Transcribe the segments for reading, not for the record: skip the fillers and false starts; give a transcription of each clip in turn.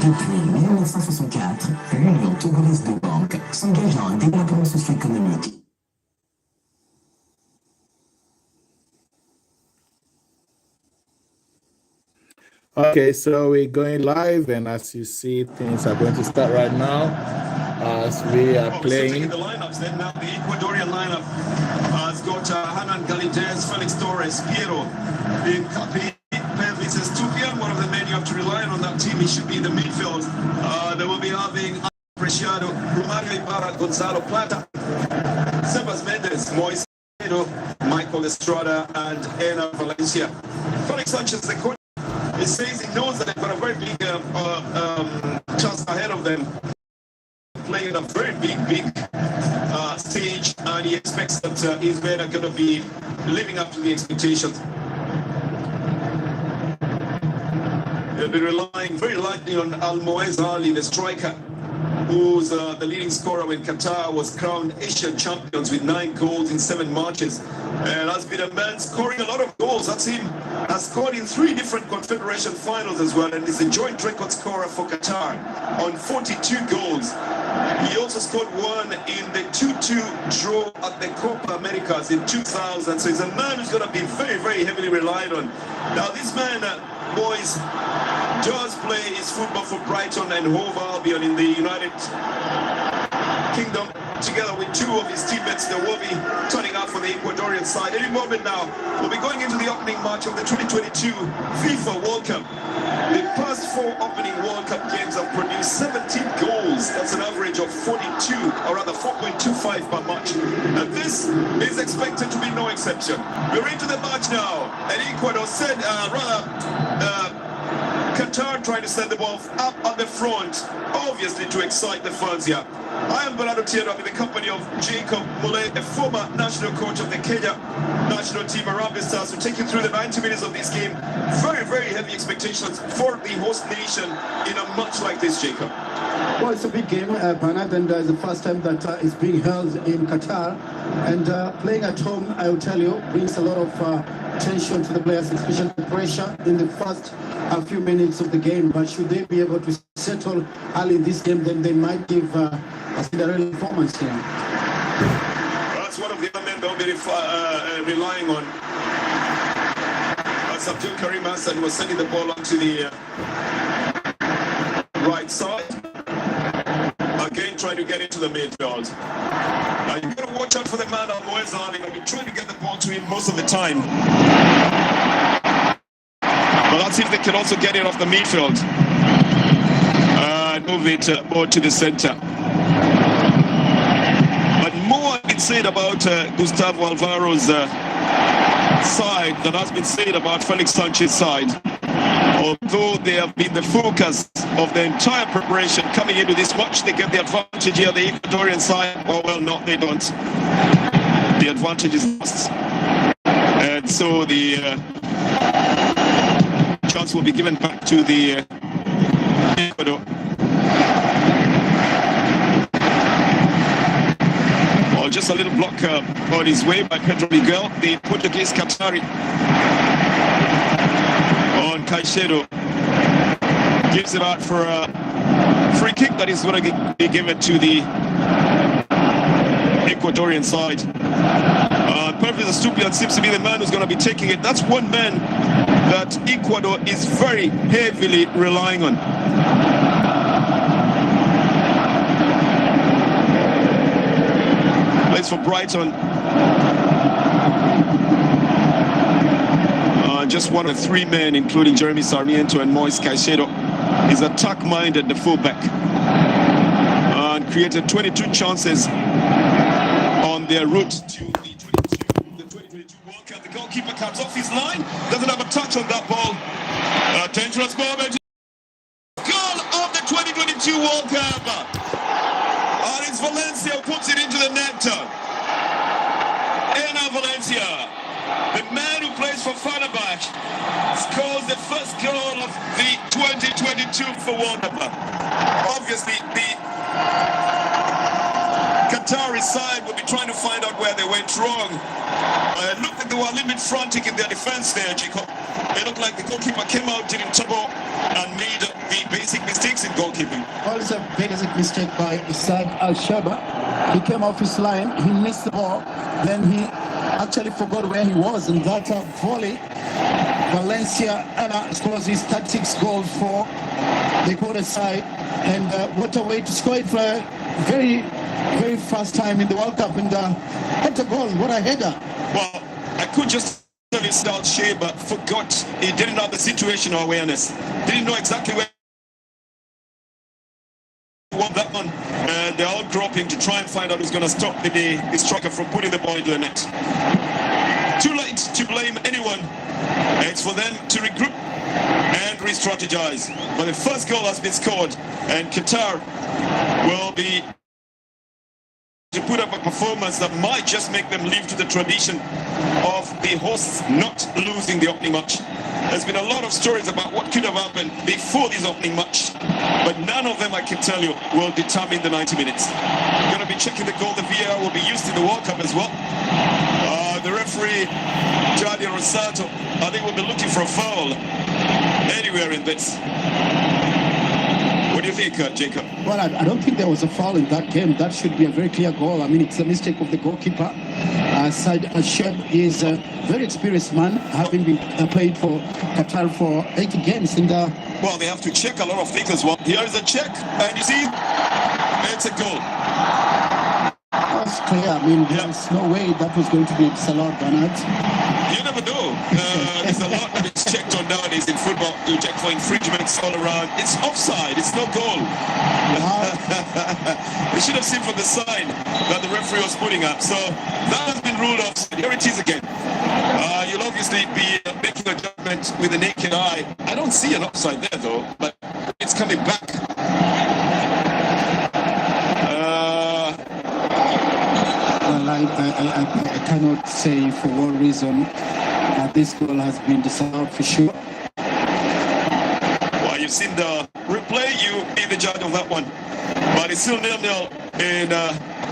Depuis 1964, l'Union togolaise de banques s'engage dans un développement socio-économique. Okay, so we're going live, and as you see, things are going to start right now as we are playing. The lineups then now, the Ecuadorian lineup has got Hanan Galindez, Felix Torres, Piero, in Capi, Pelvis Estupian, one of the men you have to rely on that team. He should be in the midfield. They will be having Preciado, Romario Ibarra, Gonzalo Plata, Sebas Mendes, Moise, Michael Estrada, and Ena Valencia. Felix Sanchez, the coach, he says he knows that they've got a very big task ahead of them, playing a very big stage, and he expects that his men are going to be living up to the expectations. They'll be relying very lightly on Almoez Ali, the striker, who's the leading scorer when Qatar was crowned Asian champions with 9 goals in 7 matches. And has been a man scoring a lot of goals. That's him. Has scored in 3 different Confederation finals as well, and is a joint record scorer for Qatar on 42 goals. He also scored 1 in the 2-2 draw at the Copa Americas in 2000. So he's a man who's going to be very heavily relied on. Now this man, boys, does play his football for Brighton and Hove Albion in the United Kingdom, together with 2 of his teammates. They will be turning up for the Ecuadorian side. Any moment now, we'll be going into the opening match of the 2022 FIFA World Cup. The past 4 opening World Cup games have produced 17 goals. That's an average of 42, or rather 4.25 per match. And this is expected to be no exception. We're into the match now, and Ecuador said, Qatar trying to send the ball up at the front, obviously to excite the fans here. I am Bernardo Tiero in the company of Jacob Mule, a former national coach of the Kenya national team, Harambee Stars, to take you through the 90 minutes of this game. Very heavy expectations for the host nation in a match like this, Jacob. Well, it's a big game, Bernard, and it's the first time that it's being held in Qatar. And playing at home, I will tell you, brings a lot of tension to the players, especially the pressure in the first few minutes of the game. But should they be able to settle early in this game, then they might give a Cinderella performance here. That's one of the other men they'll be relying on. As Abdul Karim Hassan was sending the ball onto the right side. Again, trying to get into the midfield. Now you've got to watch out for the man Almoez Ali. I've been trying to get the ball to him most of the time. But let's see if they can also get it off the midfield. And move it more to the center. But more has been said about Gustavo Alvaro's side than has been said about Felix Sanchez's side. Although they have been the focus of the entire preparation coming into this match, they get the advantage here, the Ecuadorian side. Oh, well, no, they don't. The advantage is lost. And so the chance will be given back to the Ecuador. Well, just a little block on his way by Pedro Miguel, the Portuguese Qatari. On Caicedo, gives it out for a free kick that is going to be given to the Ecuadorian side. Pelvis Estupian seems to be the man who's going to be taking it. That's one man that Ecuador is very heavily relying on. Plays for Brighton. Just one of 3 men, including Jeremy Sarmiento and Moise Caicedo, is attack-minded, the fullback, and created 22 chances on their route to the 2022 World Cup. The goalkeeper comes off his line, doesn't have a touch on that ball. Dangerous moment. Goal of the 2022 World Cup. And it's Valencia who puts it into the net. Ena Valencia, the man who plays for Fenerbahce, scores the first goal of the 2022 for World Cup. Obviously, the Qatari side will be trying to find out where they went wrong. It looked like they were a little bit frantic in their defense there, Jacob. It looked like the goalkeeper came out, did in trouble, and made the basic mistakes in goalkeeping. Well, it's a basic mistake by Isaac Al-Shaba. He came off his line, he missed the ball, then he actually forgot where he was, and that volley, Valencia scores his 36th goal for the Ecuador side, and what a way to score it for a very, very first time in the World Cup, and what a goal, what a header. Well, I could just tell you start shape, but forgot he didn't have the situational awareness. Didn't know exactly where he won that one. And they're all groping to try and find out who's going to stop the striker from putting the ball into the net. Too late to blame anyone. It's for them to regroup and re-strategize. But the first goal has been scored, and Qatar will be to put up a performance that might just make them live to the tradition of the hosts not losing the opening match. There's been a lot of stories about what could have happened before this opening match, but none of them, I can tell you, will determine the 90 minutes. Going to be checking the goal. The VAR will be used in the World Cup as well. The referee, Jadi Rosato, I think will be looking for a foul anywhere in this. What do you think, Jacob? Well, I don't think there was a foul in that game. That should be a very clear goal. I mean, it's a mistake of the goalkeeper. Said Asheb is a very experienced man, having been played for Qatar for 80 games. And well, they have to check a lot of things as well. Here is a check, and you see, it's a goal. That's clear. I mean, there's no way that was going to be disallowed, Bernard. You never know. There's a lot that is checked on nowadays in football. You check for infringements all around. It's offside. It's no goal. They should have seen from the sign that the referee was putting up. So that has been ruled offside. Here it is again. You'll obviously be making a judgment with the naked eye. I don't see an offside there though, but it's coming back. I cannot say for what reason this goal has been disallowed for sure. Well, you've seen the replay, you be the judge of that one. But it's still 0-0 in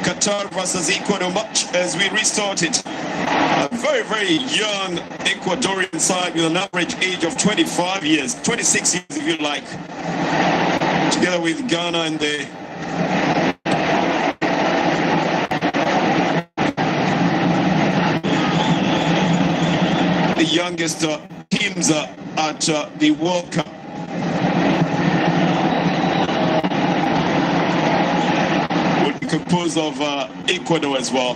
Qatar versus Ecuador match as we restarted. A very, very young Ecuadorian side with an average age of 25 years, 26 years if you like. Together with Ghana and the youngest teams at the World Cup. Will be composed of Ecuador as well.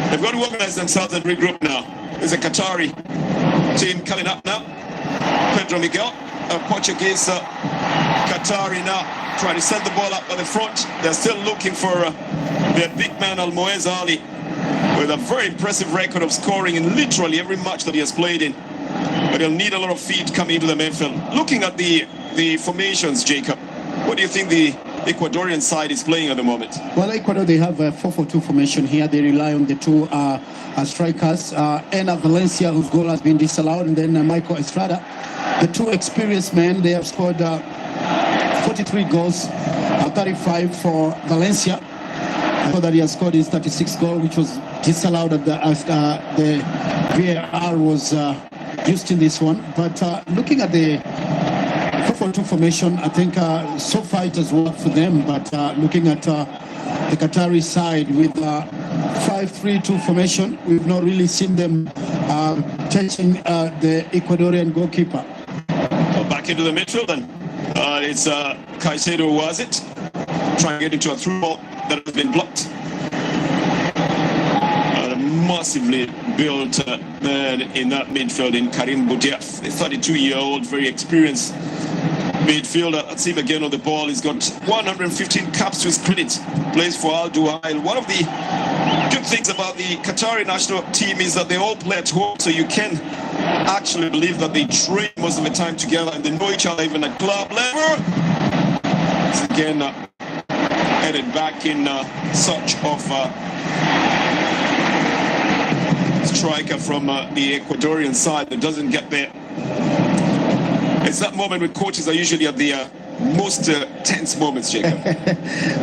They've got to organize themselves and regroup now. There's a Qatari team coming up now. Pedro Miguel, a Portuguese Qatari now trying to send the ball up at the front. They're still looking for their big man Almoez Ali, with a very impressive record of scoring in literally every match that he has played in. But he'll need a lot of feet coming into the midfield. Looking at the formations, Jacob, what do you think the Ecuadorian side is playing at the moment? Well, Ecuador, they have a 4-4-2 formation here. They rely on the two strikers, Ena Valencia, whose goal has been disallowed, and then Michael Estrada. The two experienced men, they have scored 43 goals, 35 for Valencia. I thought that he has scored his 36th goal, which was disallowed at the VAR was used in this one. But looking at the 4-4-2 formation, I think so far it has worked for them. But looking at the Qatari side with 5-3-2 formation, we've not really seen them touching the Ecuadorian goalkeeper. Well, back into the midfield then. It's Caicedo, was it? Trying to get into a through ball that has been blocked. Massively built man in that midfield in Karim Boudiaf, a 32-year-old, very experienced midfielder. Let's see him again on the ball. He's got 115 caps to his credit. Plays for Al Duhail. One of the good things about the Qatari national team is that they all play at home, so you can actually believe that they train most of the time together and they know each other even at club level. It's again headed back in search of striker from the Ecuadorian side that doesn't get there. It's that moment when coaches are usually at the most tense moments, Jacob?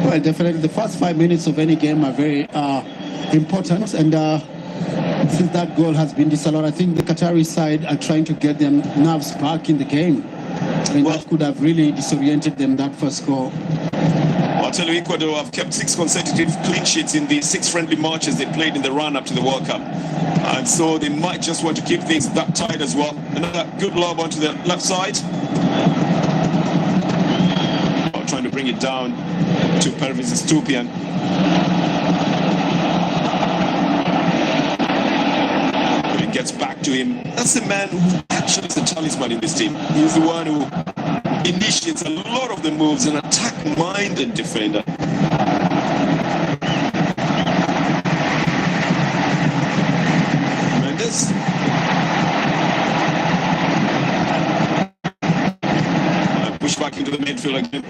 Well, definitely the first 5 minutes of any game are very important, and since that goal has been disallowed, I think the Qatari side are trying to get their nerves back in the game. I mean, that could have really disoriented them, that first goal. I'll tell you, Ecuador have kept 6 consecutive clean sheets in the 6 friendly matches they played in the run-up to the World Cup. And so they might just want to keep things that tight as well. Another good lob onto the left side. Trying to bring it down to Pervis Estupian. But it gets back to him. That's the man who actually is the talisman in this team. He's the one who initiates a lot of the moves, an attack-minded defender. Mendes. Push back into the midfield again,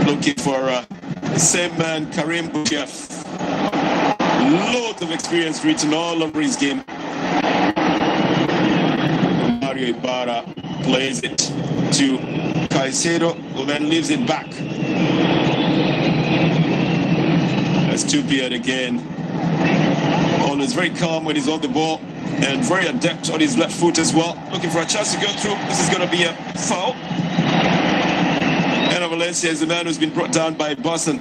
looking for the same man, Karim Bouchef. Loads of experience written all over his game. Mario Ibarra plays it to Caicedo, who then leaves it back. Estupian again. Always very calm when he's on the ball and very adept on his left foot as well. Looking for a chance to go through. This is going to be a foul. And Valencia is the man who's been brought down by Basan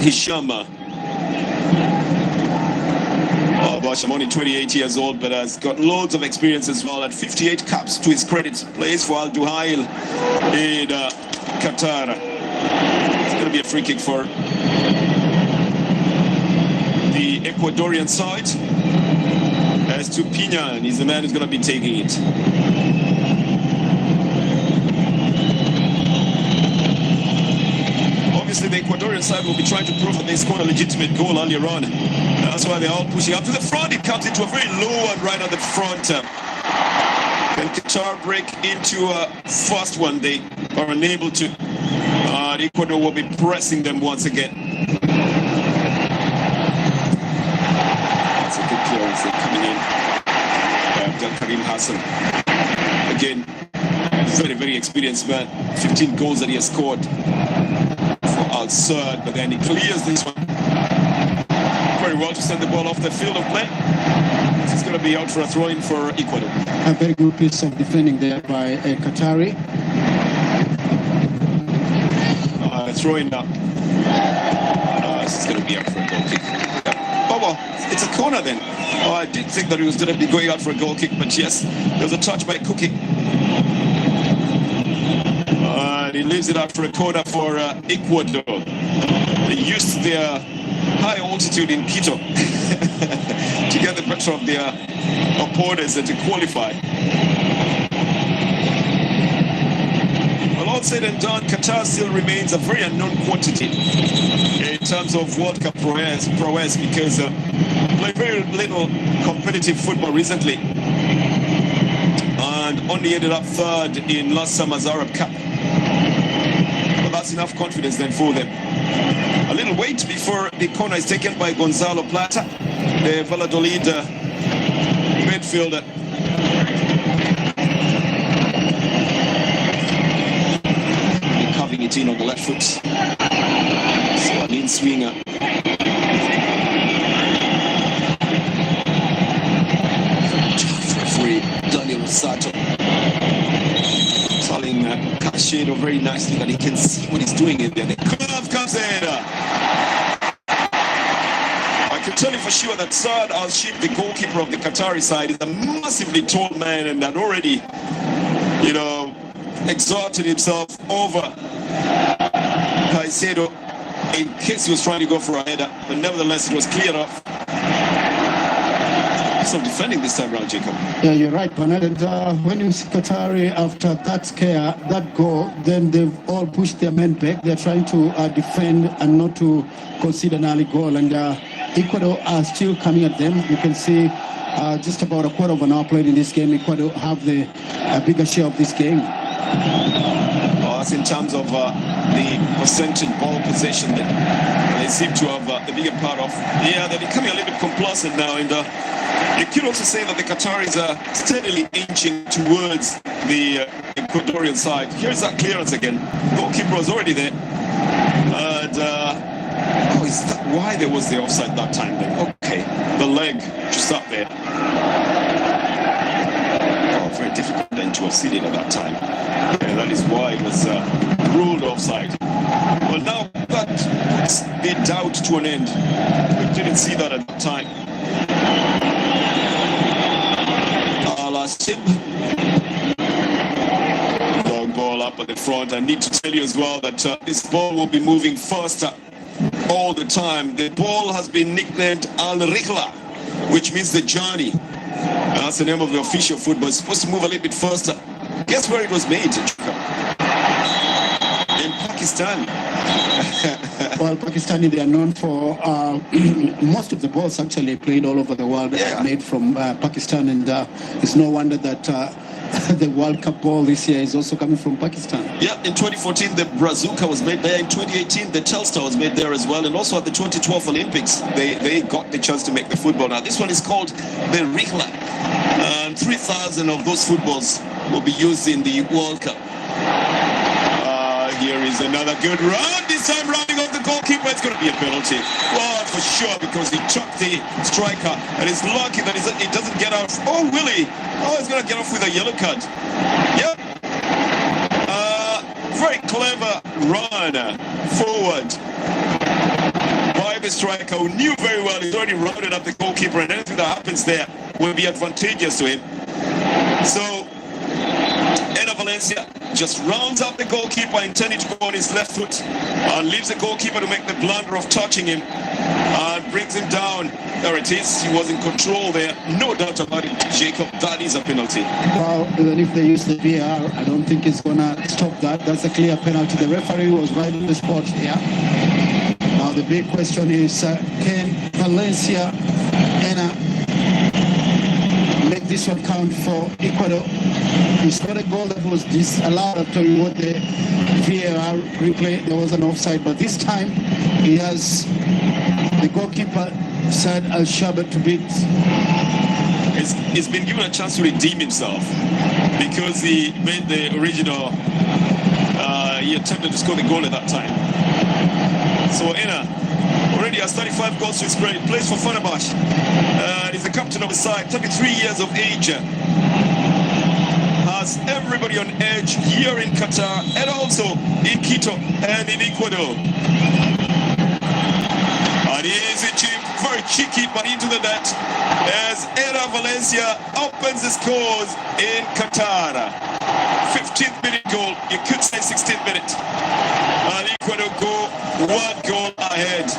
Hishama. I'm only 28 years old, but has got loads of experience as well. At 58 caps to his credit, plays for Al Duhail in Qatar. It's going to be a free kick for the Ecuadorian side. As to Piñan, he's the man who's going to be taking it. Obviously, the Ecuadorian side will be trying to prove that they scored a legitimate goal earlier on. That's why they're all pushing up to the front. It comes into a very low one right at the front. Can Qatar break into a fast one? They are unable to. Ecuador will be pressing them once again. That's a good clearance coming in. Karim Hassan. Again, very, very experienced man. 15 goals that he has scored for Al Sadd, but then he clears this one very well to send the ball off the field of play. This is going to be out for a throw-in for Ecuador. A very good piece of defending there by Qatari. Throw-in now. This is going to be out for a goal kick. Oh, well, it's a corner then. Oh, I did think that he was going to be going out for a goal kick, but yes, there was a touch by Cookie. And he leaves it out for a corner for Ecuador. They used their high altitude in Quito to get the better of their opponents and to qualify. Well, all said and done, Qatar still remains a very unknown quantity in terms of World Cup prowess because played very little competitive football recently and only ended up third in last summer's Arab Cup. But that's enough confidence then for them. A little wait before the corner is taken by Gonzalo Plata, the Valladolid midfielder. Carving it in on the left foot. So an in-swinger. Referee Daniel Sato telling Caicedo very nicely that he can see what he's doing in there. The curve comes in. I can tell you for sure that Saad Al-Shib, the goalkeeper of the Qatari side, is a massively tall man and had already, exerted himself over Caicedo in case he was trying to go for a header, but nevertheless it was cleared off. Some defending this time around, Jacob. Yeah, you're right, Bernard. And when you see Qatari after that scare, that goal, then they've all pushed their men back. They're trying to defend and not to concede an early goal. And Ecuador are still coming at them. You can see just about a quarter of an hour played in this game. Ecuador have the bigger share of this game. Bas, in terms of the percentage ball possession that they seem to have the bigger part of. Yeah, they're becoming a little bit complacent now, and you could also say that the Qataris are steadily inching towards the Ecuadorian side. Here's that clearance again. Goalkeeper was already there. And, oh, is that why there was the offside that time then? Okay, the leg just up there. Oh, very difficult then to have seen it at that time. And that is why it was ruled offside. Well, now that puts the doubt to an end. We didn't see that at that time. Long ball up at the front. I need to tell you as well that this ball will be moving faster all the time. The ball has been nicknamed Al Rihla, which means the journey. That's the name of the official football. It's supposed to move a little bit faster. Guess where it was made? In Pakistan. Well, Pakistani, they are known for most of the balls actually played all over the world are made from Pakistan, and it's no wonder that the World Cup ball this year is also coming from Pakistan. Yeah, in 2014 the Brazuca was made there. In 2018 the Telstar was made there as well, and also at the 2012 Olympics they got the chance to make the football. Now this one is called the Rihla, and 3,000 of those footballs will be used in the World Cup. Here is another good run, this time rounding off the goalkeeper. It's going to be a penalty. Well, for sure, because he chucked the striker, and it's lucky that it doesn't get off. Oh, Willie! Oh, he's going to get off with a yellow card. Yep. Very clever run forward by the striker, who knew very well he's already rounded up the goalkeeper, and anything that happens there will be advantageous to him. So, Valencia just rounds up the goalkeeper, intending to go on his left foot, and leaves the goalkeeper to make the blunder of touching him, and brings him down. There it is. He was in control there, no doubt about it. Jacob, that is a penalty. Well, even if they use the VAR, I don't think it's gonna stop that. That's a clear penalty. The referee was right on the spot here. Now the big question is, can Valencia make this one count for Ecuador? It's not a goal that was disallowed after you watch the VAR replay. There was an offside, but this time he has the goalkeeper Saad Al-Shabat to beat. He's been given a chance to redeem himself because he made the original. He attempted to score the goal at that time. So Ena already has 35 goals to his credit. Plays for Fenerbahce. He's the captain of the side, 33 years of age. Has everybody on edge here in Qatar and also in Quito and in Ecuador. An easy chip, very cheeky, but into the net as Era Valencia opens the scores in Qatar. 15th minute goal, you could say 16th minute. And Ecuador go one goal ahead.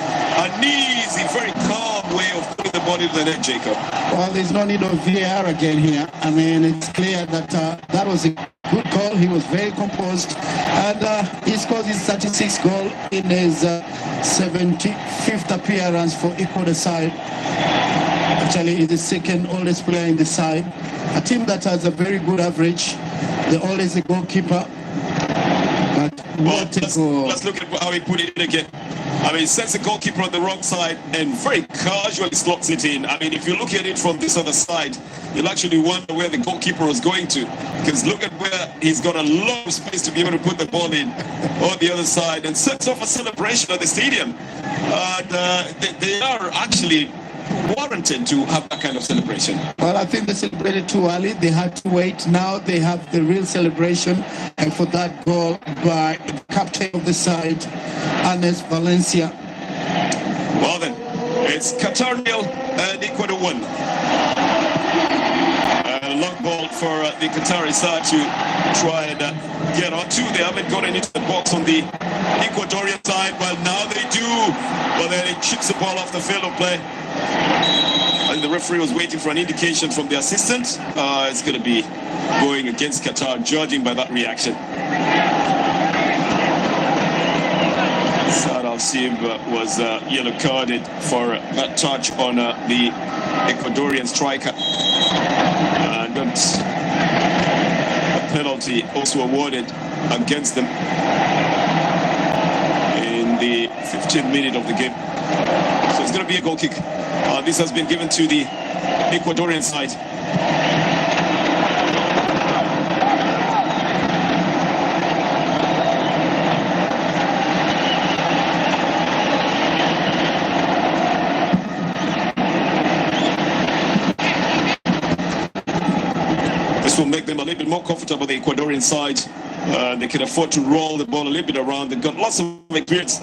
An easy, very calm way of putting the ball into the net, Jacob. Well, there's no need of VAR again here. I mean, it's clear that that was a good call. He was very composed, and he scores his 36th goal in his 75th appearance for Ecuador side. Actually, he's the second oldest player in the side. A team that has a very good average. The oldest the goalkeeper. But what a goal. Let's look at how he put it in again. I mean, sends the goalkeeper on the wrong side and very casually slots it in. I mean, if you look at it from this other side, you'll actually wonder where the goalkeeper was going to. Because look at where he's got a lot of space to be able to put the ball in on the other side, and sets off a celebration at the stadium. They are actually warranted to have that kind of celebration. Well, I think they celebrated too early. They had to wait. Now they have the real celebration, and for that goal by the captain of the side, Ernest Valencia. Well then, it's Qatar 0 and Ecuador 1. A long ball for the Qatari side to try and get on to. They haven't gotten into the box on the Ecuadorian side. Well, now they do. But then it chips the ball off the field of play. And the referee was waiting for an indication from the assistant. It's going to be going against Qatar, judging by that reaction. Saad Al-Shabat was yellow carded for that touch on the Ecuadorian striker. But penalty also awarded against them in the 15th minute of the game. So it's going to be a goal kick. This has been given to the Ecuadorian side. This will make them a little bit more comfortable, the Ecuadorian side. They can afford to roll the ball a little bit around. They've got lots of experience.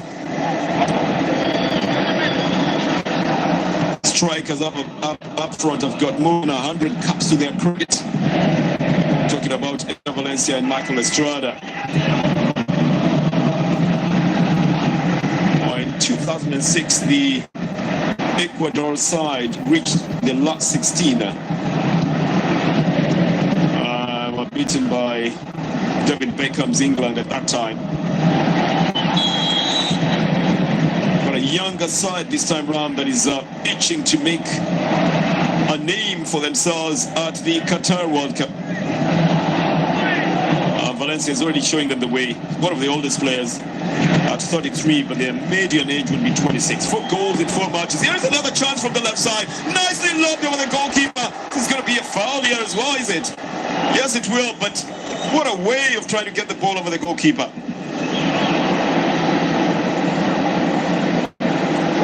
Strikers up front have got more than 100 caps to their credit. Talking about Valencia and Michael Estrada. In 2006, the Ecuador side reached the last 16. Were beaten by David Beckham's England at that time. A younger side this time round that is itching to make a name for themselves at the Qatar World Cup. Valencia is already showing them the way. One of the oldest players at 33, but their median age would be 26. 4 goals in 4 matches. Here's another chance from the left side. Nicely lobbed over the goalkeeper. This is going to be a foul here as well, is it? Yes, it will, but what a way of trying to get the ball over the goalkeeper.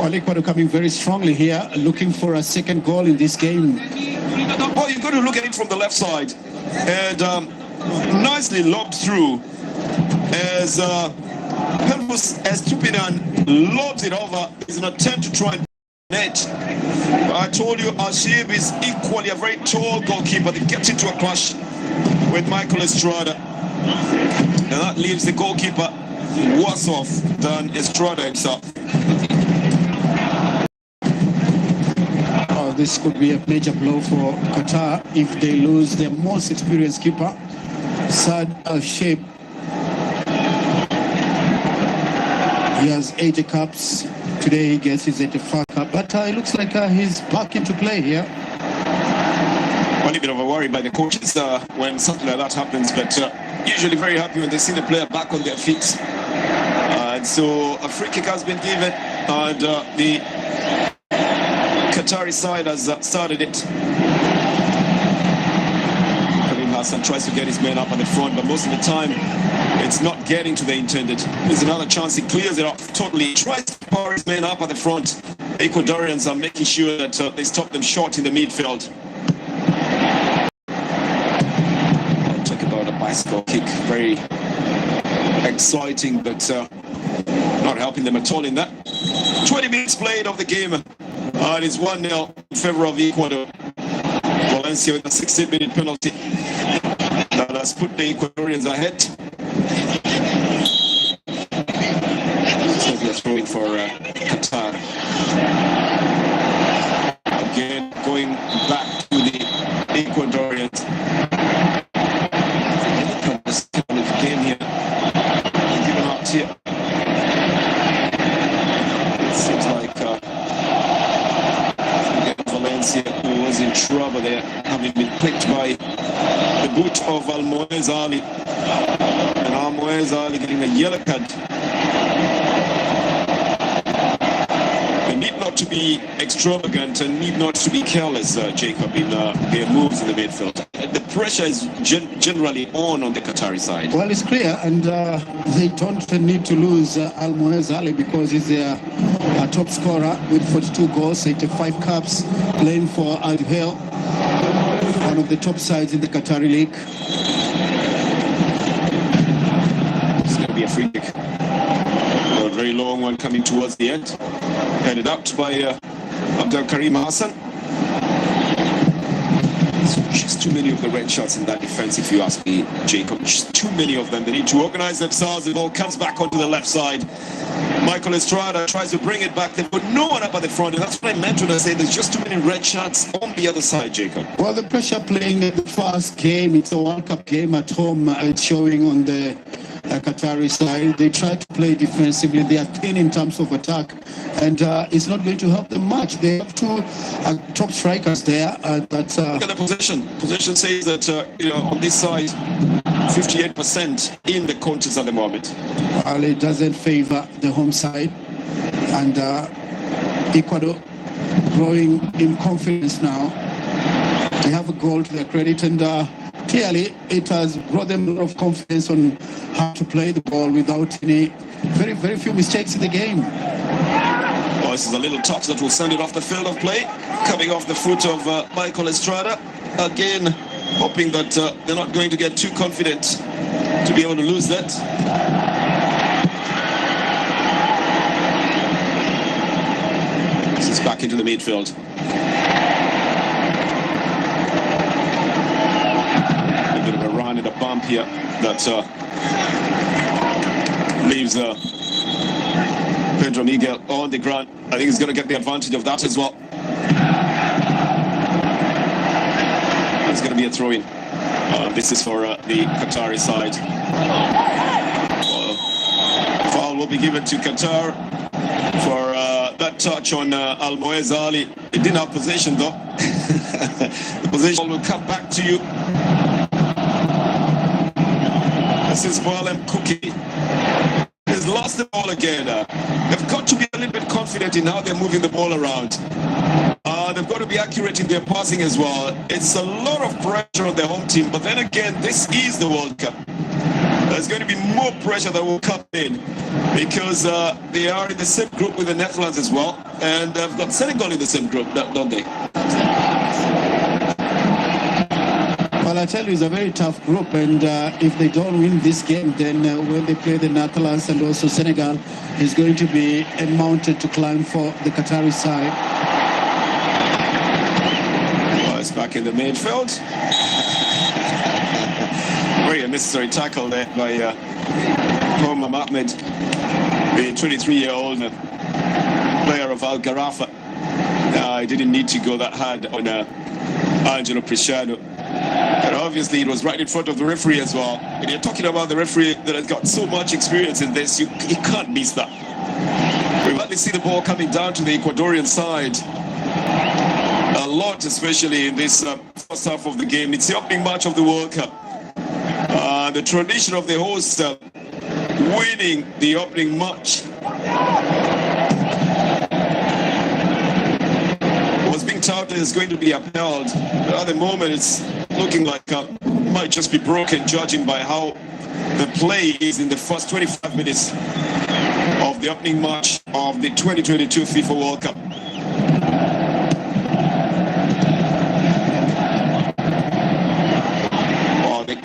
Well, Ecuador coming very strongly here, looking for a second goal in this game. Well, you've got to look at it from the left side. And nicely lobbed through as Pelvus Estupinan lobs it over. It's an attempt to try and net. I told you, Ashib is equally a very tall goalkeeper that gets into a clash with Michael Estrada. And that leaves the goalkeeper worse off than Estrada himself. This could be a major blow for Qatar if they lose their most experienced keeper, Saad Al-Sheikh. He has 80 caps. Today he gets his 85 cap, but it looks like he's back into play here. Well, a bit of a worry by the coaches when something like that happens, but usually very happy when they see the player back on their feet. And so a free kick has been given, and the Qatari side has started it. Karim Hassan tries to get his men up at the front, but most of the time it's not getting to the intended. There's another chance, he clears it off totally. He tries to power his men up at the front. Ecuadorians are making sure that they stop them short in the midfield. Talk about a bicycle kick, very exciting, but not helping them at all in that. 20 minutes played of the game. And it's 1-0 in favor of Ecuador. Valencia with a 16-minute penalty that has put the Ecuadorians ahead. So we are throwing for Qatar. Again, going back to the Ecuadorians. Look at this kind of game here. Given out here. It seems like who was in trouble there, having been picked by the boot of Almoez Ali. And Almoez Ali getting a yellow card. They need not to be extravagant and need not to be careless, Jacob, in their moves in the midfield. The pressure is generally on the Qatari side. Well, it's clear, and they don't need to lose Almoez Ali because he's their top scorer with 42 goals, 85 caps, playing for Al Hilal, one of the top sides in the Qatari league. It's going to be a free kick. A very long one coming towards the end. Headed out by Abdel Karim Hassan. Just too many of the red shots in that defense, if you ask me, Jacob. Just too many of them. They need to organize themselves. The ball comes back onto the left side. Michael Estrada tries to bring it back. They've got no one up at the front, and that's what I meant when I say there's just too many red shots on the other side, Jacob. Well, the pressure playing the first game, it's a World Cup game at home. It's showing on the Qatari side. They try to play defensively. They are thin in terms of attack, and it's not going to help them much. They have two top strikers there. Look at the position. Position says that on this side 58% in the contest at the moment. Well, it doesn't favor the home side, and Ecuador growing in confidence now. They have a goal to their credit, and clearly it has brought them a lot of confidence on how to play the ball without any very few mistakes in the game. Well, this is a little touch that will send it off the field of play, coming off the foot of Michael Estrada. Again, hoping that they're not going to get too confident to be able to lose that. This is back into the midfield. A bit of a run and a bump here that leaves Pedro Miguel on the ground. I think he's going to get the advantage of that as well. It's going to be a throw-in. This is for the Qatari side. Foul will be given to Qatar for that touch on Almoez Ali. It didn't have possession though. The possession will come back to you. This is Walem Cookie. He's lost the ball again. They've got to be a little bit confident in how they're moving the ball around. They've got to be accurate in their passing as well. It's a lot of pressure on the home team, but then again, this is the World Cup. There's going to be more pressure that will come in because they are in the same group with the Netherlands as well, and they've got Senegal in the same group, don't they? Well, I tell you, it's a very tough group, and if they don't win this game, then when they play the Netherlands and also Senegal, it's going to be a mountain to climb for the Qatari side. It's back in the midfield. Very unnecessary tackle there by Omar Mahmoud, the 23-year-old player of Al Gharafa. He didn't need to go that hard on Angelo Preciado. But obviously it was right in front of the referee as well. And you're talking about the referee that has got so much experience in this, you can't miss that. We've only see the ball coming down to the Ecuadorian side. A lot, especially in this first half of the game. It's the opening match of the World Cup. The tradition of the host winning the opening match was being touted as going to be upheld. But at the moment, it's looking like might just be broken, judging by how the play is in the first 25 minutes of the opening match of the 2022 FIFA World Cup.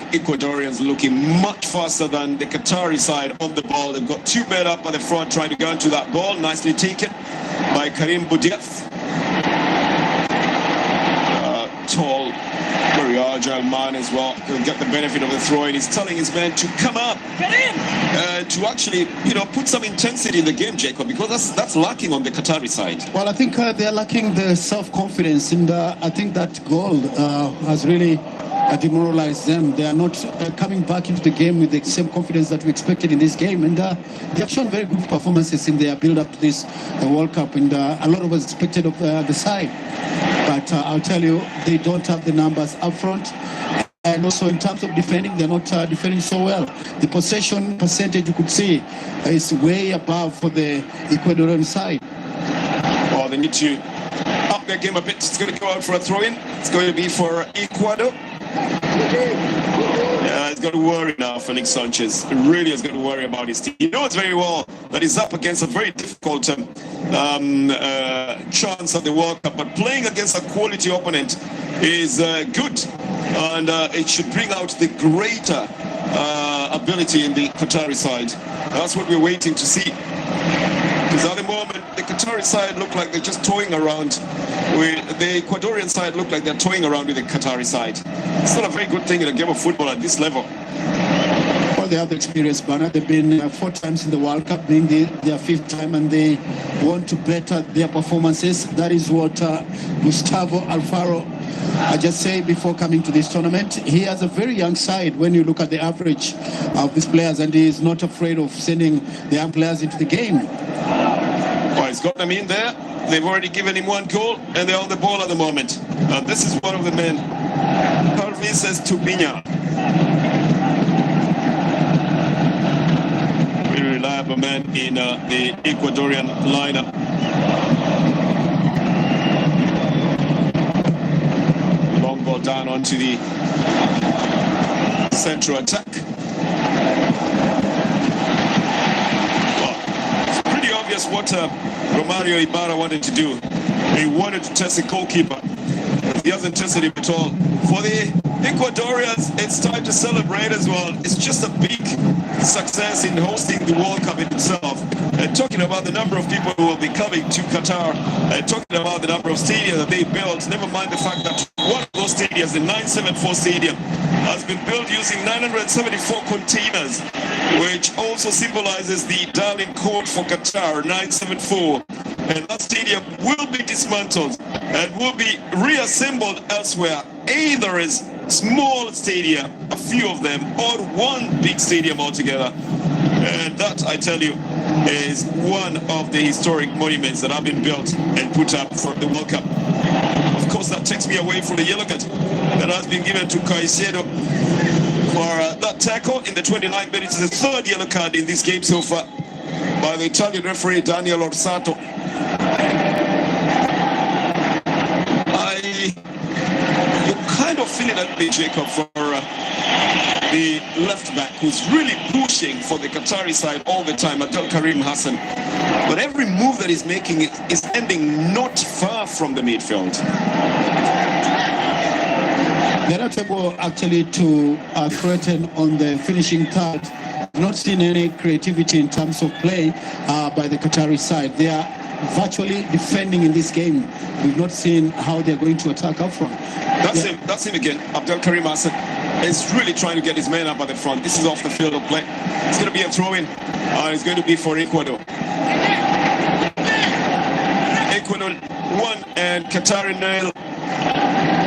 Ecuadorians looking much faster than the Qatari side on the ball. They've got two men up at the front trying to go into that ball. Nicely taken by Karim Boudiaf. Tall, very agile man as well. He'll get the benefit of the throw-in. He's telling his men to come up to actually, put some intensity in the game, Jacob, because that's lacking on the Qatari side. Well, I think they're lacking the self-confidence, and I think that goal has really demoralized them. They are not coming back into the game with the same confidence that we expected in this game, and they have shown very good performances in their build-up to this World Cup, and a lot was expected of the side. But I'll tell you, they don't have the numbers up front, and also in terms of defending, they're not defending so well. The possession percentage, you could see, is way above for the Ecuadorian side. Well, they need to up their game a bit. It's going to go out for a throw-in. It's going to be for Ecuador. Yeah, he's got to worry now, Felix Sanchez. He really is going to worry about his team. He knows very well that he's up against a very difficult chance at the World Cup, but playing against a quality opponent is good, and it should bring out the greater ability in the Qatari side. That's what we're waiting to see. Because at the moment, the Qatari side look like they're just toying around with the Ecuadorian side. Look like they're toying around with the Qatari side. It's not a very good thing in a game of football at this level. Well, they have the experience, Bernard. They've been 4 times in the World Cup, being their 5th time, and they want to better their performances. That is what Gustavo Alfaro just said before coming to this tournament. He has a very young side when you look at the average of these players, and he is not afraid of sending the young players into the game. Well, he's got them in there. They've already given him 1 goal, and they're on the ball at the moment. This is one of the men, Carvises Tubinya. man in the Ecuadorian lineup. Long ball down onto the central attack. Well, it's pretty obvious what Romario Ibarra wanted to do. He wanted to test the goalkeeper. He hasn't tested him at all. For the Ecuadorians, it's time to celebrate as well. It's just a big success in hosting the World Cup itself. And talking about the number of people who will be coming to Qatar, and talking about the number of stadiums that they built, never mind the fact that one of those stadiums, the 974 Stadium, has been built using 974 containers, which also symbolizes the Darling code for Qatar, 974. And that stadium will be dismantled and will be reassembled elsewhere, either as small stadium, a few of them, or one big stadium altogether. And that, I tell you, is one of the historic monuments that have been built and put up for the World Cup. Of course, that takes me away from the yellow card that has been given to Caicedo for that tackle in the 29th minute. It's the third yellow card in this game so far by the Italian referee Daniel Orsato. You're kind of feeling that bit, Jacob, for the left back who's really pushing for the Qatari side all the time, Abdel Karim Hassan. But every move that he's making is ending not far from the midfield. They're not able actually to threaten on the finishing third. Not seen any creativity in terms of play by the Qatari side. They are virtually defending in this game. We've not seen how they're going to attack up front. That's him again. Abdel Karim Hassan is really trying to get his men up at the front. This is off the field of play. It's going to be a throw-in. It's going to be for Ecuador. Ecuador 1 and Qatar 0.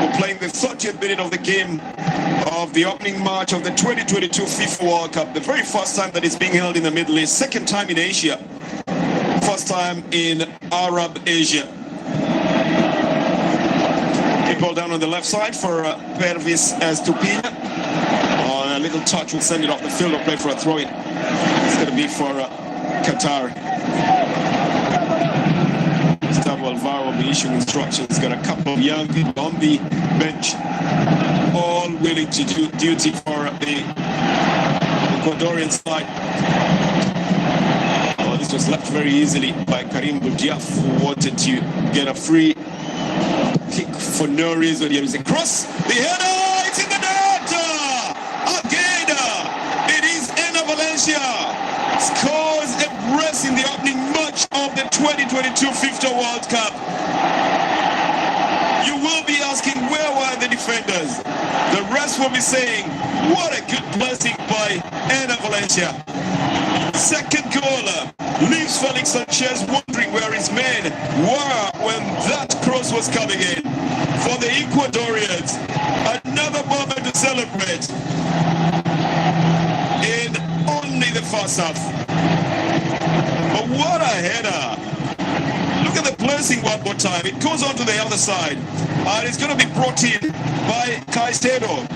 We're playing the 30th minute of the game of the opening match of the 2022 FIFA World Cup. The very first time that it's being held in the Middle East. Second time in Asia. First time in Arab Asia. Ball down on the left side for Felix Sanchez Bas. A little touch will send it off the field of play for a throw-in. It's going to be for Qatar. Gustavo Alvaro will be issuing instructions. He's got a couple of young people on the bench, all willing to do duty for the Ecuadorian side. Oh, this was left very easily by Karim Boudiaf, who wanted to get a free kick for no reason. Here is a cross. The header, it's in the net. Again, it is Ena Valencia. Scores a brace in the opening match of the 2022 FIFA World Cup. You will be asking, where were the defenders? The rest will be saying, what a good blessing by Ena Valencia. Second goal leaves Felix Sanchez wondering where his men were when that cross was coming in. For the Ecuadorians, another moment to celebrate in only the first half. But what a header! Look at the placing one more time. It goes on to the other side, and it's going to be brought in by Caicedo.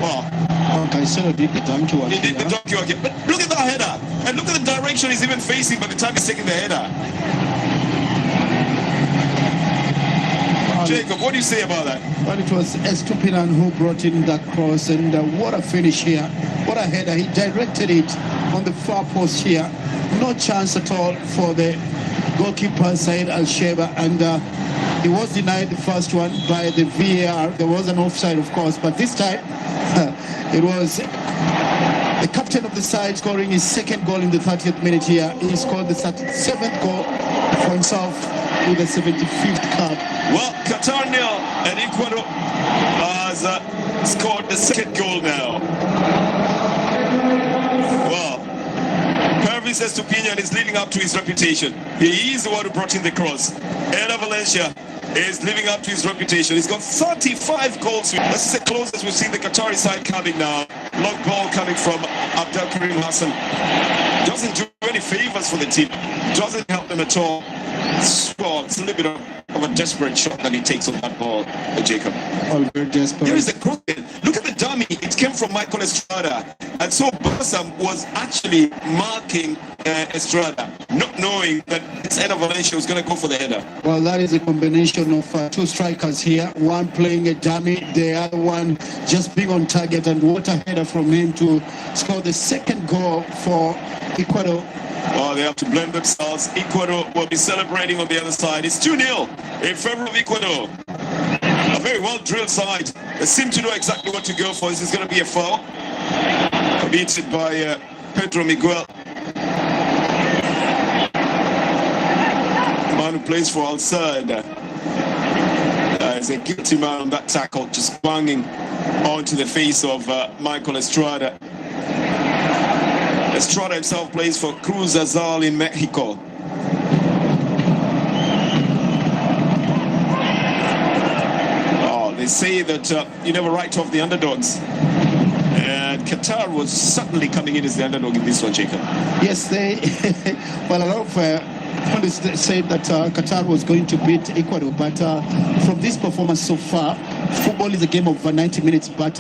Well, Caicedo did the donkey work. He did the donkey work. But look at that header, and look at the direction he's even facing by the time he's taking the header. Jacob, what do you say about that? Well, it was Estupinan who brought in that cross, and what a finish here. What a header. He directed it on the far post here. No chance at all for the goalkeeper, Said Al-Sheba, and he was denied the first one by the VAR. There was an offside, of course, but this time it was the captain of the side scoring his second goal in the 30th minute here. He scored the 7th goal for himself with the 75th cap. Well, Qatar 0 and Ecuador has scored the second goal now. Well, Felix Sanchez Bas is living up to his reputation. He is the one who brought in the cross. Ena Valencia is living up to his reputation. He's got 35 goals. This is the closest we've seen the Qatari side coming now. Long ball coming from Abdel Karim Hassan. Doesn't do any favors for the team. Doesn't help them at all. Well, it's a little bit of a desperate shot that he takes on that ball, Jacob. Oh, very desperate. Here is the cross. Look at the dummy. It's came from Michael Estrada. And so Bassam was actually marking Estrada, not knowing that this header Valencia was going to go for the header. Well, that is a combination of two strikers here, one playing a dummy, the other one just being on target, and what a header from him to score the second goal for Ecuador. Well, they have to blame themselves. Ecuador will be celebrating on the other side. It's 2-0 in favor of Ecuador. A very well-drilled side. They seem to know exactly what to go for. This is going to be a foul. Committed by Pedro Miguel. The man who plays for Al Sadd is a guilty man on that tackle, just banging onto the face of Michael Estrada. Estrada himself plays for Cruz Azul in Mexico. Oh, they say that you never write off the underdogs. And Qatar was certainly coming in as the underdog in this one, Jacob. Yes, well, a lot of pundits said that Qatar was going to beat Ecuador, but from this performance so far, football is a game of 90 minutes, but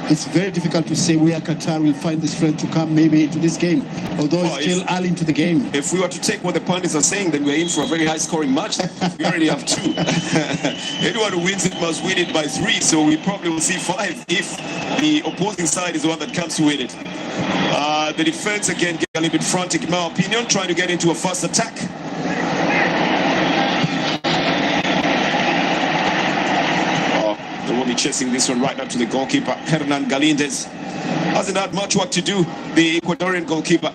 it's very difficult to say where Qatar will find the strength to come maybe into this game, although it's still early into the game. If we were to take what the pundits are saying, then we're in for a very high-scoring match. We already have 2. Anyone who wins it must win it by 3, so we probably will see 5 if the opposing side is the one that comes to win it. The defense again get a little bit frantic in my opinion, trying to get into a fast attack. They will be chasing this one right up to the goalkeeper, Hernan Galindez. Hasn't had much work to do, the Ecuadorian goalkeeper.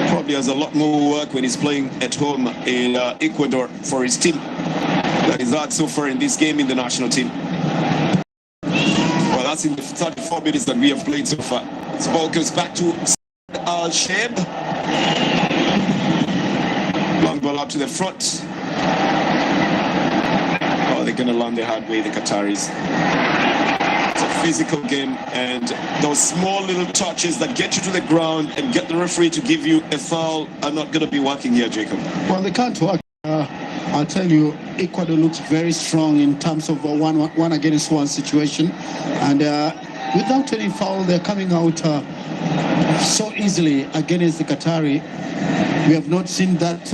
Probably has a lot more work when he's playing at home in Ecuador for his team. That is hard so far in this game in the national team. Well, that's in the 34 minutes that we have played so far. This ball goes back to Al-Shaib. Long ball up to the front. Oh, they're going to learn the hard way, the Qataris. It's a physical game, and those small little touches that get you to the ground and get the referee to give you a foul are not going to be working here, Jacob. Well, they can't work. I'll tell you, Ecuador looks very strong in terms of a one against one situation, and without any foul, they're coming out so easily against the Qatari. We have not seen that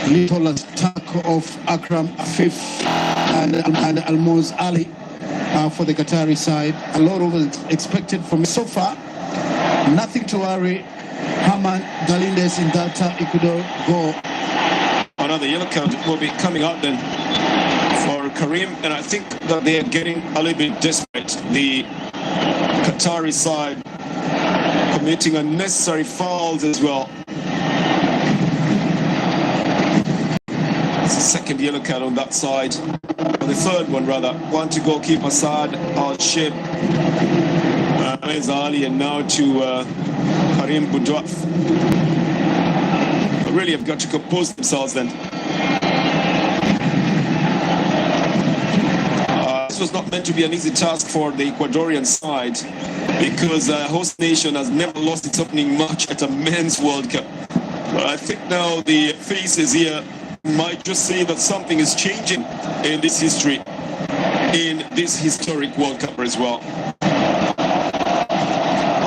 little attack of Akram Afif and Almoz Ali for the Qatari side. A lot of expected from so far. Nothing to worry. Hernan Galindez in that Ecuador goal. Another yellow card will be coming out then for Karim, and I think that they are getting a little bit desperate. The Qatari side committing unnecessary fouls as well. It's the second yellow card on that side, or the third one rather. One to goalkeeper Saad Al-Shaib, Ali, and now to Karim Boudouaf. Really have got to compose themselves then. This was not meant to be an easy task for the Ecuadorian side, because host nation has never lost its opening match at a men's World Cup. But I think now the faces here might just say that something is changing in this history, in this historic World Cup as well.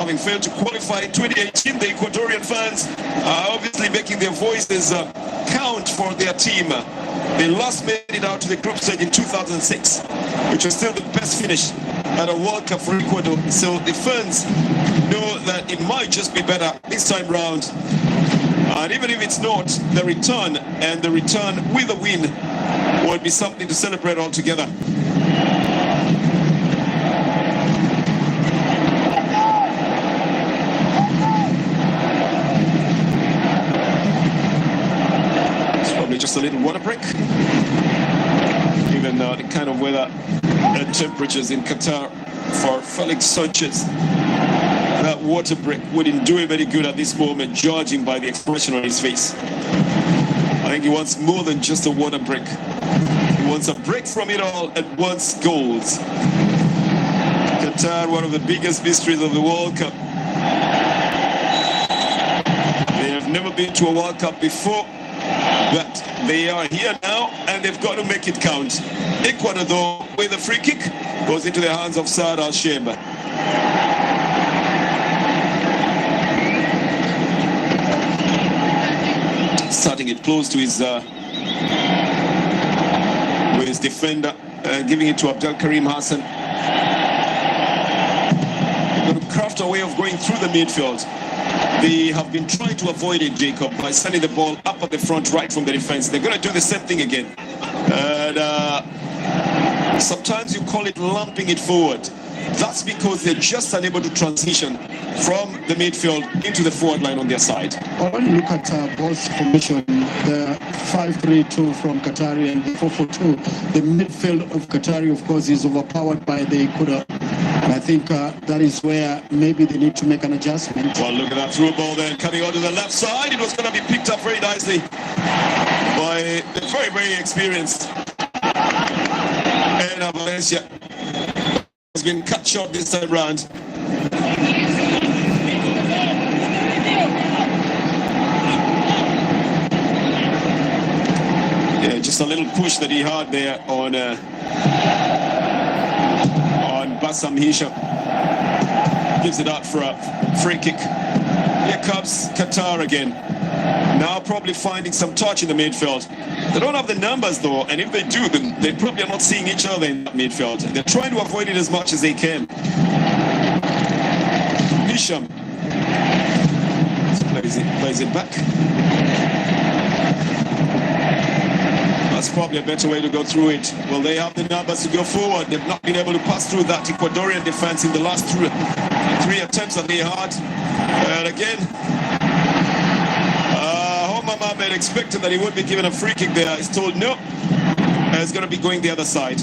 Having failed to qualify in 2018, the Ecuadorian fans are obviously making their voices count for their team. They last made it out to the group stage in 2006, which was still the best finish at a World Cup for Ecuador. So the fans know that it might just be better this time round. And even if it's not, the return, and the return with a win, would be something to celebrate altogether. Just a little water break, given the kind of weather and temperatures in Qatar. For Felix Sanchez, that water break wouldn't do him any good at this moment, judging by the expression on his face. I think he wants more than just a water break. He wants a break from it all and wants goals. Qatar, one of the biggest mysteries of the World Cup. They have never been to a World Cup before. But they are here now, and they've got to make it count. Ecuador, though, with a free kick, goes into the hands of Saad Al-Sheba. Starting it close to his defender, giving it to Abdel Karim Hassan. Going to craft a way of going through the midfield. They have been trying to avoid it, Jacob, by sending the ball up at the front right from the defense. They're going to do the same thing again. And sometimes you call it lumping it forward. That's because they're just unable to transition from the midfield into the forward line on their side. When you look at both formation, the 5-3-2 from Qatari and the 4-4-2, the midfield of Qatari, of course, is overpowered by the Ecuador. And I think that is where maybe they need to make an adjustment. Well, look at that through ball then, coming onto the left side. It was going to be picked up very nicely by the very, very experienced Valencia. Has been cut short this time round. Yeah, just a little push that he had there on Bassam Hisham. Gives it out for a free kick. Here comes Qatar again. Now probably finding some touch in the midfield. They don't have the numbers though, and if they do, then they probably are not seeing each other in that midfield. They're trying to avoid it as much as they can. Hisham plays it back. That's probably a better way to go through it. Well, they have the numbers to go forward. They've not been able to pass through that Ecuadorian defense in the last three attempts that they had. And again, Mohamed expected that he would be given a free kick there. He's told no, it's going to be going the other side.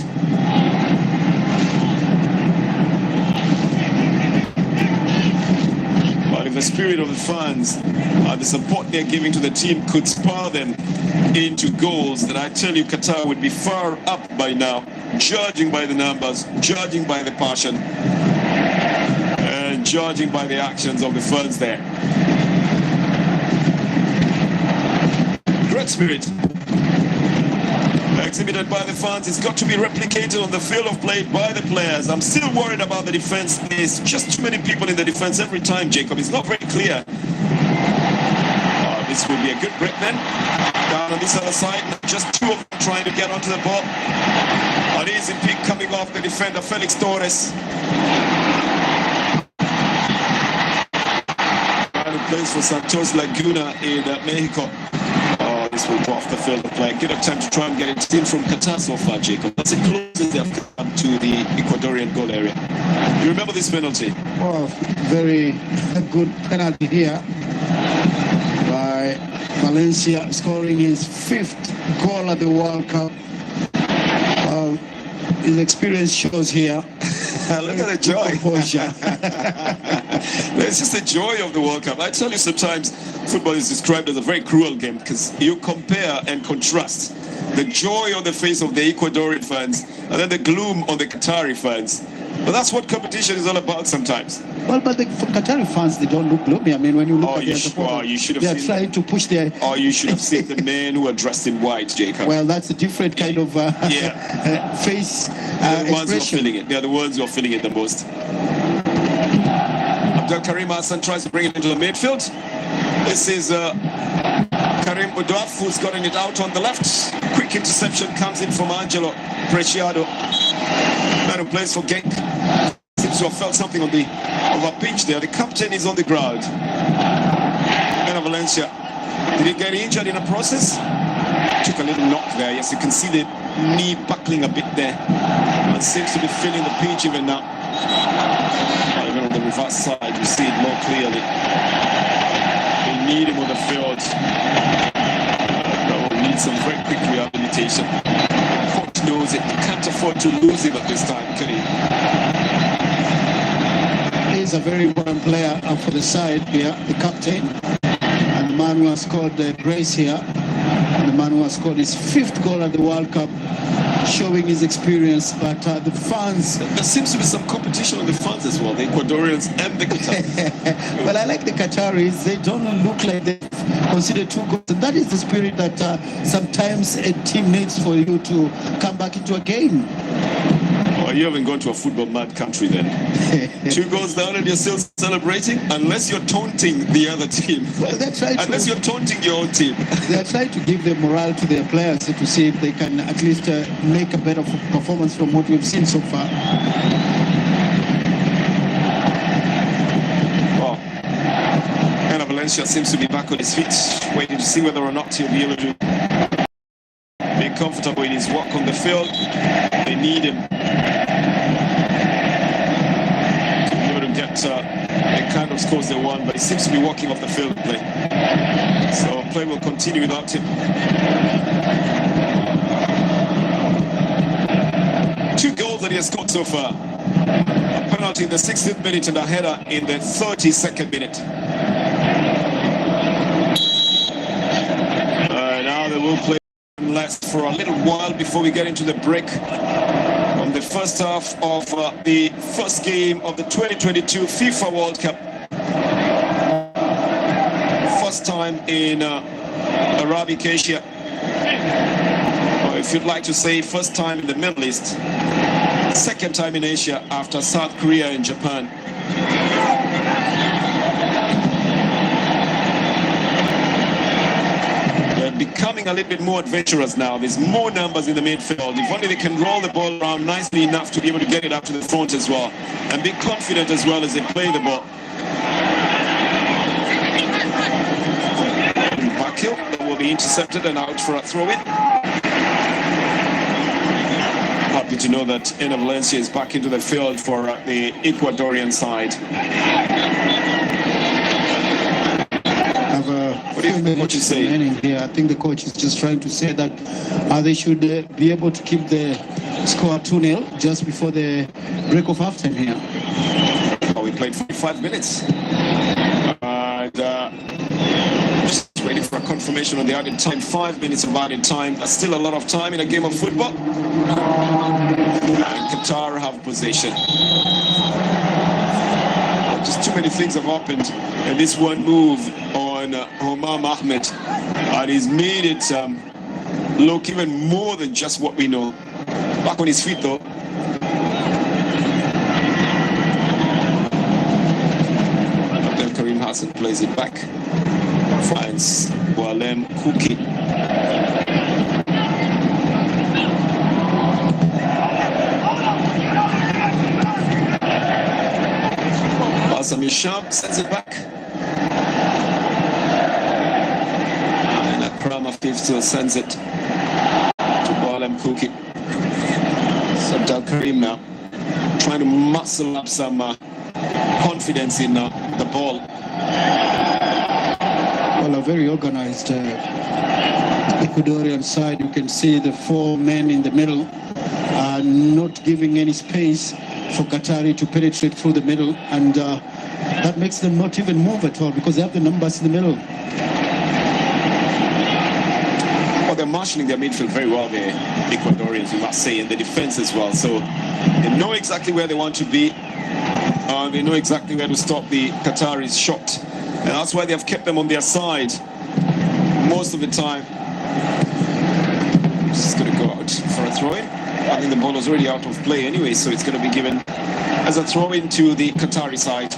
But if the spirit of the fans, the support they're giving to the team could spur them into goals, then I tell you Qatar would be far up by now, judging by the numbers, judging by the passion, and judging by the actions of the fans there. Great spirit exhibited by the fans. It's got to be replicated on the field of play by the players. I'm still worried about the defense. There's just too many people in the defense every time, Jacob. It's not very clear. This would be a good break then. Down on this other side, just two of them trying to get onto the ball. An easy pick coming off the defender, Felix Torres. Who plays for Santos Laguna in Mexico. This will go off the field of play. Good attempt to try and get it in from Qatar so far, Jacob. That's the closest they have come to the Ecuadorian goal area. You remember this penalty? Oh, very good penalty here by Valencia, scoring his 5th goal at the World Cup. His experience shows here. Look at the joy. It's just the joy of the World Cup. I tell you, sometimes football is described as a very cruel game because you compare and contrast the joy on the face of the Ecuadorian fans and then the gloom on the Qatari fans. But that's what competition is all about sometimes. Well, but the Qatari fans, they don't look gloomy. I mean, when you look at their supporters, you should have they are trying to push their... Oh, you should have seen the men who are dressed in white, Jacob. Well, that's a different kind of face They're the ones who are expression. feeling it. They're the ones who are feeling it the most. Abdel Karim Hassan tries to bring it into the midfield. This is Karim Boudaf, who's gotten it out on the left. Quick interception comes in from Angelo Preciado. Man who plays for Genk. Seems to have felt something on the pitch there. The captain is on the ground. Man of Valencia. Did he get injured in the process? Took a little knock there. Yes, you can see the knee buckling a bit there. And seems to be feeling the pinch even now. Even on the reverse side, you see it more clearly. They need him on the field. That will need some very quick rehabilitation. Coach knows it. He can't afford to lose him at this time, can he? He's a very important player for the side here, the captain, and the man who has scored the brace here. The man who has scored his 5th goal at the World Cup, showing his experience. But the fans... There seems to be some competition on the fans as well, the Ecuadorians and the Qataris. Well, I like the Qataris. They don't look like they considered 2 goals. And that is the spirit that sometimes a team needs for you to come back into a game. Well, you haven't gone to a football-mad country then. 2 goals down and you're still celebrating? Unless you're taunting the other team. Well, they're trying Unless you're taunting your own team. They're trying to give the morale to their players to see if they can at least make a better performance from what we've seen so far. Well, Ana Valencia seems to be back on his feet, waiting to see whether or not he'll be able to be comfortable in his walk on the field. They need him to be able to get the kind of scores they want, but he seems to be walking off the field to play. So play will continue without him. 2 goals that he has scored so far. A penalty in the 60th minute and a header in the 32nd minute. Now they will play last for a little while before we get into the break on the first half of the first game of the 2022 FIFA World Cup. First time in Arabic Asia, or if you'd like to say first time in the Middle East, second time in Asia after South Korea and Japan. Becoming a little bit more adventurous now. There's more numbers in the midfield. If only they can roll the ball around nicely enough to be able to get it up to the front as well, and be confident as well as they play the ball. Bakil will be intercepted and out for a throw-in. Happy to know that Ana Valencia is back into the field for the Ecuadorian side. What you say? Here, I think the coach is just trying to say that they should be able to keep the score 2-0 just before the break of halftime here. Well, we played 45 minutes. Just waiting for a confirmation on the added time. 5 minutes of added time. That's still a lot of time in a game of football. And Qatar have possession. Just too many things have happened. And this one move on Omar Ahmed, and he's made it look even more than just what we know. Back on his feet though. Then Karim Hassan plays it back. Finds Walem Kuki. Samir Sharp sends it back. And Akram still sends it to Walem Kuki. Abdul Karim now trying to muscle up some confidence in the ball. Well, a very organized Ecuadorian side. You can see the 4 men in the middle not giving any space for Qatari to penetrate through the middle, and that makes them not even move at all because they have the numbers in the middle. Well, they're marshalling their midfield very well, the Ecuadorians, you must say, and the defense as well. So they know exactly where they want to be. They know exactly where to stop the Qataris' shot, and that's why they have kept them on their side most of the time. Just going to go out for a throw-in. I think the ball was already out of play anyway, so it's going to be given as a throw-in to the Qatari side.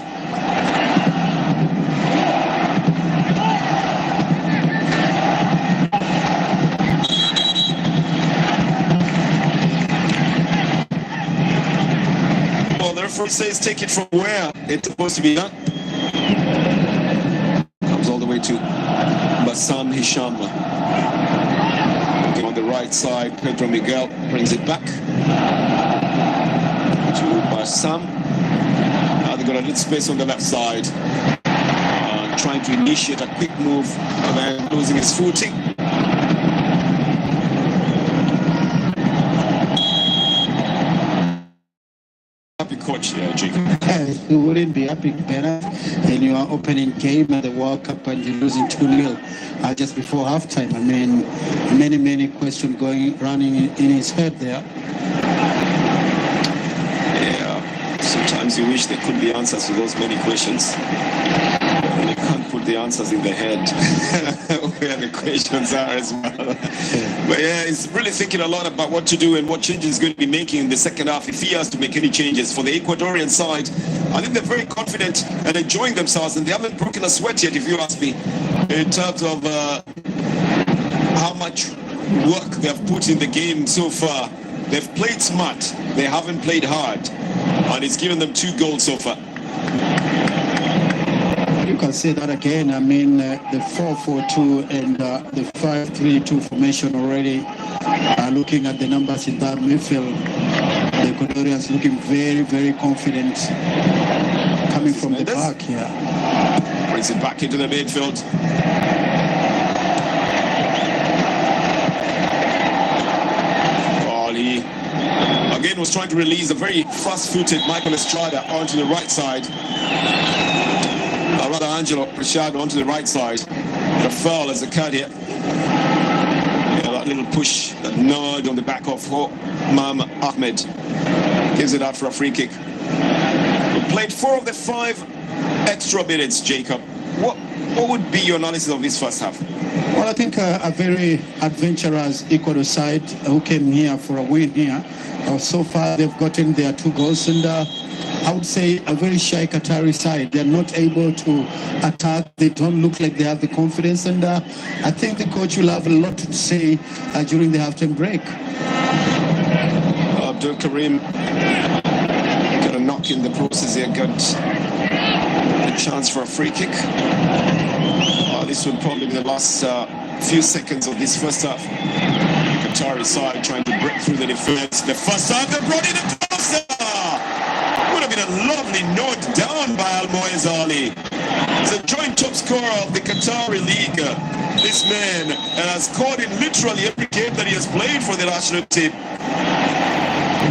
Well, the referee says take it from where it's supposed to be done. Comes all the way to Bassam Hisham. On the right side, Pedro Miguel brings it back to Bassam. Now they've got a little space on the left side. Trying to initiate a quick move, and then losing his footing. Happy coach here, Jacob? You wouldn't be happy, Bernard, in your opening game at the World Cup and you're losing 2-0 just before halftime. I mean, many questions running in his head there. Yeah, sometimes you wish there could be answers to those many questions. They can't put the answers in the head where the questions are as well. But yeah, he's really thinking a lot about what to do and what changes he's going to be making in the second half if he has to make any changes. For the Ecuadorian side, I think they're very confident and enjoying themselves, and they haven't broken a sweat yet, if you ask me, in terms of how much work they've put in the game so far. They've played smart, they haven't played hard, and it's given them 2 goals so far. You can say that again. I mean, the 4-4-2 and the 5-3-2 formation already. Looking at the numbers in that midfield, the Ecuadorians looking very confident coming from the back here. Brings it back into the midfield. He again was trying to release a very fast-footed Michael Estrada onto the right side. Rather, Angelo Preciado onto the right side. The foul as a card here. Yeah, that little push, that nod on the back of Mam Ahmed. Gives it out for a free kick. We played 4 of the 5 extra minutes, Jacob. What would be your analysis of this first half? Well, I think a very adventurous Ecuador side who came here for a win here. So far, they've gotten their 2 goals, and I would say a very shy Qatari side. They're not able to attack. They don't look like they have the confidence, and I think the coach will have a lot to say during the halftime break. Abdul Karim got a knock in the process here, got a chance for a free kick. This will probably be the last few seconds of this first half. Qatari side trying to break through the defense. The first time they brought in a crosser. Would have been a lovely note down by Almoez Ali. He's a joint top scorer of the Qatari League. This man has scored in literally every game that he has played for the national team.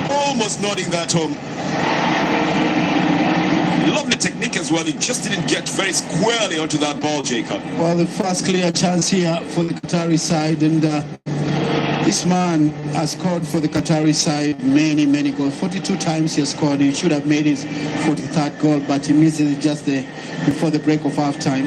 Almost nodding that home. Lovely technique as well. He just didn't get very squarely onto that ball, Jacob. Well, the first clear chance here for the Qatari side, and this man has scored for the Qatari side many goals. 42 times he has scored. He should have made his 43rd goal, but he missed it just before the break of halftime.